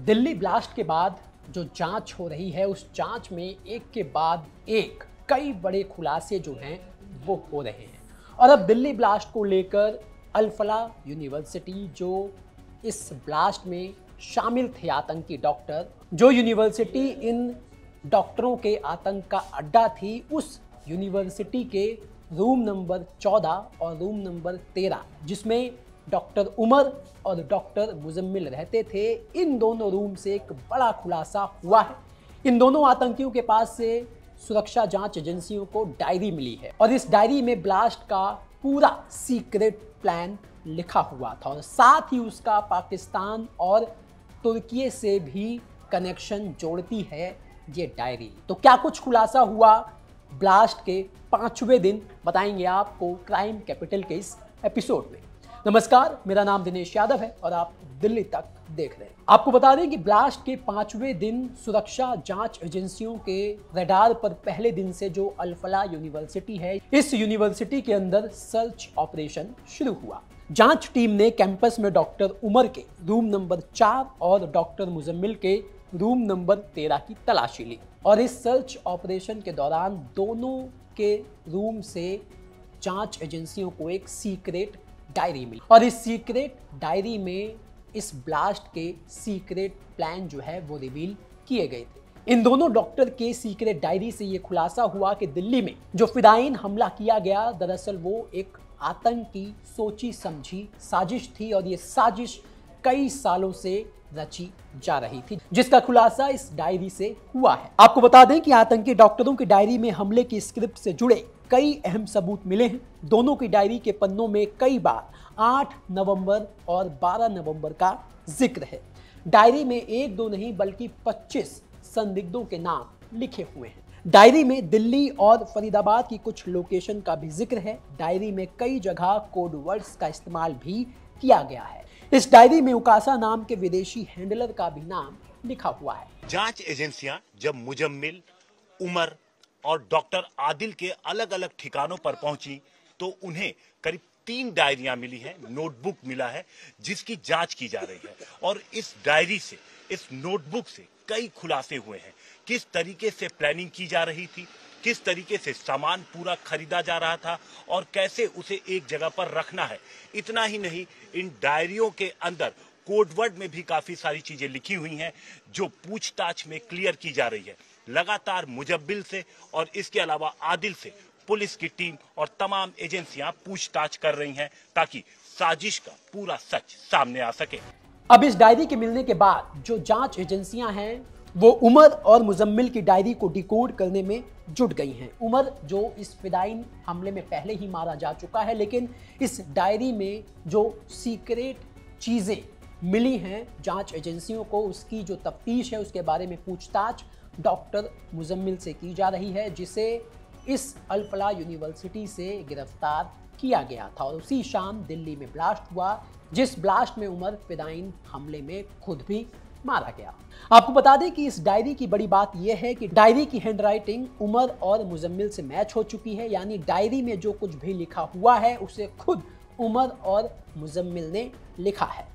Delhi blast के बाद जो जांच हो रही है उस जांच में एक के बाद एक कई बड़े खुलासे जो हैं वो हो रहे हैं। और अब दिल्ली ब्लास्ट को लेकर अल फलाह यूनिवर्सिटी जो इस ब्लास्ट में शामिल थे आतंकी डॉक्टर, जो यूनिवर्सिटी इन डॉक्टरों के आतंक का अड्डा थी, उस यूनिवर्सिटी के रूम नंबर 14 और रूम नंबर 13 जिसमें डॉक्टर उमर और डॉक्टर मुजम्मिल रहते थे, इन दोनों रूम से एक बड़ा खुलासा हुआ है। इन दोनों आतंकियों के पास से सुरक्षा जांच एजेंसियों को डायरी मिली है और इस डायरी में ब्लास्ट का पूरा सीक्रेट प्लान लिखा हुआ था और साथ ही उसका पाकिस्तान और तुर्की से भी कनेक्शन जोड़ती है ये डायरी। तो क्या कुछ खुलासा हुआ ब्लास्ट के 5वें दिन, बताएंगे आपको क्राइम कैपिटल के इस एपिसोड में। नमस्कार, मेरा नाम दिनेश यादव है और आप दिल्ली तक देख रहे हैं। आपको बता दें कि ब्लास्ट के 5वें दिन सुरक्षा जांच एजेंसियों के रडार पर पहले दिन से जो अल फलाह यूनिवर्सिटी है, इस यूनिवर्सिटी के अंदर सर्च ऑपरेशन शुरू हुआ। जांच टीम ने कैंपस में डॉक्टर उमर के रूम नंबर 4 और डॉक्टर मुजम्मिल के रूम नंबर 13 की तलाशी ली और इस सर्च ऑपरेशन के दौरान दोनों के रूम से जांच एजेंसियों को एक सीक्रेट डायरी मिली और इस सीक्रेट डायरी में इस ब्लास्ट के सीक्रेट प्लान जो है वो रिवील किए गए थे। इन दोनों डॉक्टर के सीक्रेट डायरी से ये खुलासा हुआ कि दिल्ली में जो फिदायीन हमला किया गया, दरअसल वो एक आतंक की सोची समझी साजिश थी और ये साजिश कई सालों से रची जा रही थी, जिसका खुलासा इस डायरी से हुआ है। आपको बता दें कि आतंकी डॉक्टरों की डायरी में हमले की स्क्रिप्ट से जुड़े कई अहम सबूत मिले हैं। दोनों की डायरी के पन्नों में कई बार 8 नवंबर और 12 नवंबर का जिक्र है। डायरी में एक दो नहीं बल्कि 25 संदिग्धों के नाम लिखे हुए हैं। डायरी में दिल्ली और फरीदाबाद की कुछ लोकेशन का भी जिक्र है। डायरी में कई जगह कोड वर्ड्स का इस्तेमाल भी किया गया है। इस डायरी में उकासा नाम के विदेशी हैंडलर का भी नाम लिखा हुआ है। जांच एजेंसियां जब मुजम्मिल, उमर और डॉक्टर आदिल के अलग अलग ठिकानों पर पहुंची तो उन्हें करीब 3 डायरियां मिली हैं, नोटबुक मिला है जिसकी जांच की जा रही है और इस डायरी से, इस नोटबुक से कई खुलासे हुए हैं। किस तरीके से प्लानिंग की जा रही थी, किस तरीके से सामान पूरा खरीदा जा रहा था और कैसे उसे एक जगह पर रखना है। इतना ही नहीं, इन डायरियों के अंदर कोडवर्ड में भी काफी सारी चीजें लिखी हुई हैं जो पूछताछ में क्लियर की जा रही है। लगातार मुजम्मिल से और इसके अलावा आदिल से पुलिस की टीम और तमाम एजेंसियां पूछताछ कर रही हैं ताकि साजिश का पूरा सच सामने आ सके। अब इस डायरी के मिलने के बाद जो जांच एजेंसियां हैं वो उमर और मुजम्मिल की डायरी को डिकोड करने में जुट गई हैं। उमर जो इस फिदायीन हमले में पहले ही मारा जा चुका है, लेकिन इस डायरी में जो सीक्रेट चीजें मिली हैं जांच एजेंसियों को, उसकी जो तफ्तीश है उसके बारे में पूछताछ डॉक्टर मुजम्मिल से की जा रही है, जिसे इस अल फलाह यूनिवर्सिटी से गिरफ्तार किया गया था। और उसी शाम दिल्ली में ब्लास्ट हुआ, जिस ब्लास्ट में उमर फिदायीन हमले में खुद भी मारा गया। आपको बता दें कि इस डायरी की बड़ी बात यह है कि डायरी की हैंडराइटिंग उमर और मुजम्मिल से मैच हो चुकी है, यानी डायरी में जो कुछ भी लिखा हुआ है उसे खुद उमर और मुजम्मिल ने लिखा है।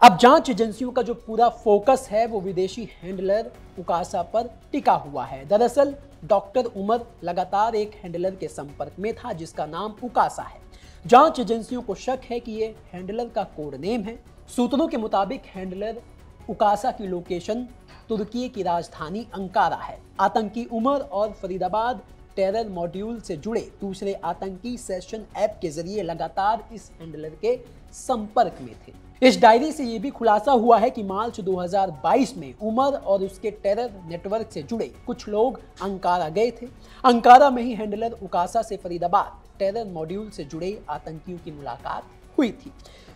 अब जांच एजेंसियों का जो पूरा फोकस है वो विदेशी हैंडलर उकासा पर टिका हुआ है। दरअसल डॉक्टर उमर लगातार एक हैंडलर के संपर्क में था जिसका नाम उकासा है। जांच एजेंसियों को शक है कि ये हैंडलर का कोड नेम है। सूत्रों के मुताबिक हैंडलर उकासा की लोकेशन तुर्की की राजधानी अंकारा है। आतंकी उमर और फरीदाबाद टेरर मॉड्यूल से जुड़े दूसरे आतंकी सेशन ऐप के जरिए लगातार इस हैंडलर के संपर्क में थे। इस डायरी से यह भी खुलासा हुआ है कि मार्च 2022 में उमर और उसके टेरर नेटवर्क से जुड़े कुछ लोग अंकारा गए थे। अंकारा में ही हैंडलर उकासा से फरीदाबाद टेरर मॉड्यूल से जुड़े आतंकियों की मुलाकात हुई थी।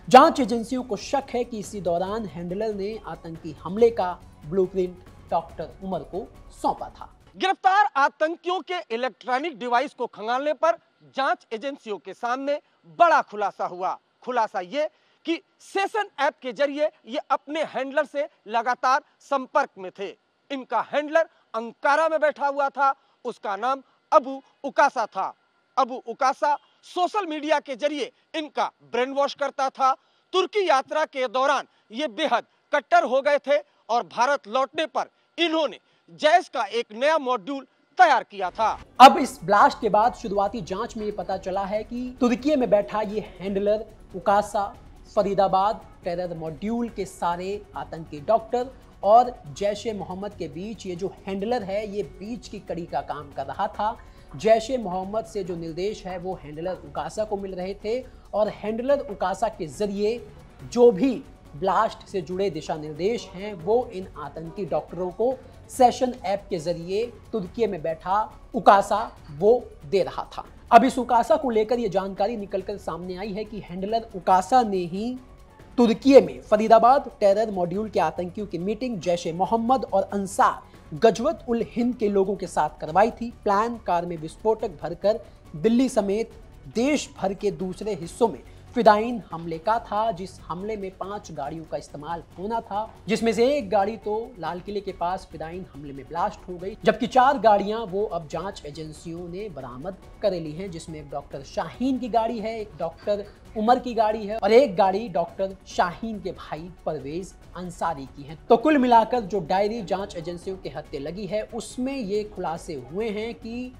जांच एजेंसियों को शक है कि इसी दौरान हैंडलर ने आतंकी हमले का ब्लूप्रिंट डॉक्टर उमर को सौंपा था। गिरफ्तार आतंकियों के इलेक्ट्रॉनिक डिवाइस को खंगालने पर जांच एजेंसियों के सामने बड़ा खुलासा हुआ। खुलासा ये कि सेशन ऐप के जरिए ये अपने हैंडलर से लगातार संपर्क में थे। इनका हैंडलर अंकारा में बैठा हुआ था, उसका नाम अबू उकासा था। अबू उकासा सोशल मीडिया के जरिए इनका ब्रेन वॉश करता था। तुर्की यात्रा के दौरान ये बेहद इकट्ठर हो गए थे और भारत लौटने पर इन्होंने जैश का एक नया मॉड्यूल तैयार किया था। अब इस ब्लास्ट के बाद शुरुआती जांच में ये पता चला है कि तुर्की में बैठा ये हैंडलर उकासा फरीदाबाद टेरर मॉड्यूल के सारे आतंकी डॉक्टर और जैश ए मोहम्मद के बीच ये जो हैंडलर है ये बीच की कड़ी का काम कर रहा था। जैश ए मोहम्मद से जो निर्देश है वो हैंडलर उकासा को मिल रहे थे और हैंडलर उकासा के जरिए जो भी ब्लास्ट से जुड़े दिशा निर्देश हैं वो इन आतंकी डॉक्टरों को सेशन ऐप के जरिए तुर्की में बैठा उकासा वो दे रहा था। अब इस उकासा को लेकर ये जानकारी निकलकर सामने आई है कि हैंडलर उकासा ने ही तुर्की में फरीदाबाद टेरर मॉड्यूल के आतंकियों की मीटिंग जैश ए मोहम्मद और अंसार गजवत उल हिंद के लोगों के साथ करवाई थी। प्लान कार में विस्फोटक भरकर दिल्ली समेत देश भर के दूसरे हिस्सों में फिदाइन हमले का था, जिस हमले में 5 गाड़ियों का इस्तेमाल होना था, जिसमें से एक गाड़ी तो लाल किले के पास फिदाइन हमले में ब्लास्ट हो गई, जबकि 4 गाड़ियां वो अब जांच एजेंसियों ने बरामद कर ली हैं, जिसमें एक डॉक्टर शाहीन की गाड़ी है, एक डॉक्टर उमर की गाड़ी है और एक गाड़ी डॉक्टर शाहीन के भाई परवेज अंसारी की है। तो कुल मिलाकर जो डायरी जांच एजेंसियों के हत्थे लगी है उसमें ये खुलासे हुए हैं कि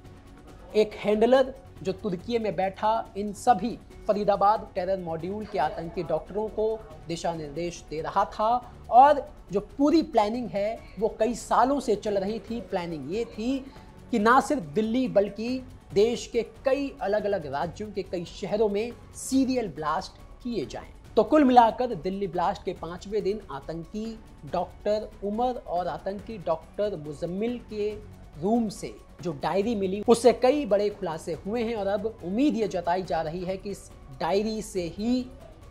एक हैंडलर जो तुर्की में बैठा इन सभी फरीदाबाद टेरर मॉड्यूल के आतंकी डॉक्टरों को दिशा निर्देश दे रहा था और जो पूरी प्लानिंग है वो कई सालों से चल रही थी। प्लानिंग ये थी कि ना सिर्फ दिल्ली बल्कि देश के कई अलग अलग राज्यों के कई शहरों में सीरियल ब्लास्ट किए जाएं। तो कुल मिलाकर दिल्ली ब्लास्ट के 5वें दिन आतंकी डॉक्टर उमर और आतंकी डॉक्टर मुजम्मिल के रूम से जो डायरी मिली उससे कई बड़े खुलासे हुए हैं और अब उम्मीद ये जताई जा रही है कि इस डायरी से ही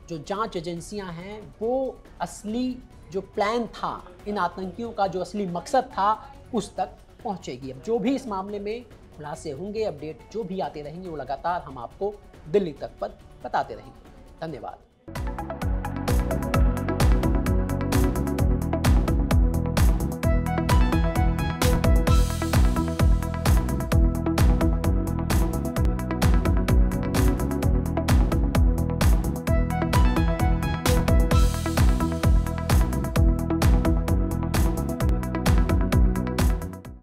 जो जांच एजेंसियां हैं वो असली जो प्लान था, इन आतंकियों का जो असली मकसद था उस तक पहुंचेगी। अब जो भी इस मामले में खुलासे होंगे, अपडेट जो भी आते रहेंगे वो लगातार हम आपको दिल्ली तक पर बताते रहेंगे। धन्यवाद।